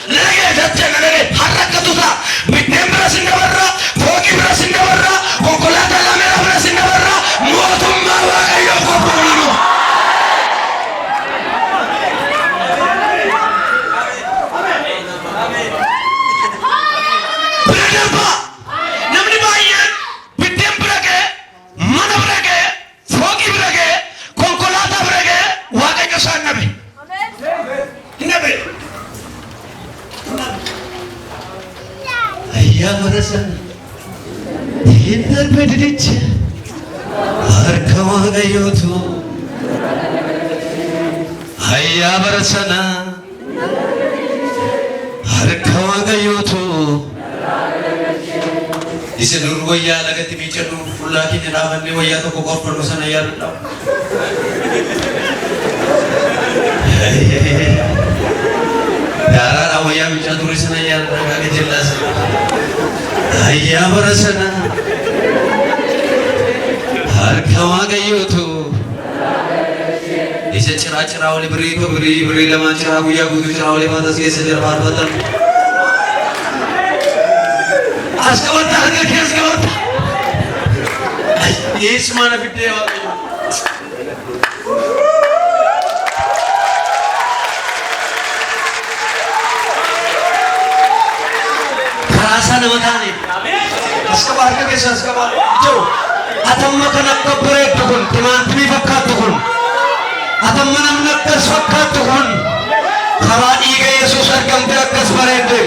Lege jajjana lege harrakkatuta biddeen bira sinna barra fooqii bira sinna barra konkolaataa lamera bira sinna barra mootummaa Waaqayyoo qophaa'u. Namni baay'een biddeen bira ga'e mana bira ga'e fooqii bira ga'e konkolaataa bira ga'e Waaqayyo isaan nabe. Nabe. Ayyaa bara sana hin darbe didicha harka Waaqayyootu. Ayyaa bara sana harka Waaqayyootu. Isin dur wayyaa lagatti miicadhu fuullaa keenya dhaabannee wayyaa tokko qorfannu sana yaadadha. Daaraadhaan wayyaa miicaa ture sana yaadadha gaaga jellaa sana. Ayyaa bara sana harka Waaqayyootu. Isa ciraa olii birrii lamaan ciraa guyyaa guutuu ciraa olii maatas keessa jira faarfatan. Askabata harka kee askabata. Yesu mana Fide Waaqayyo. Karasa nama taane. Askaba harka keessa askaba. Jiru. Atamma kan akka bareeddu kun timaantimii fakkaattu kun. Atamma namni akkas fakkaattu kun. Karaa dhiiga Yesuus argamte akkas bareedde.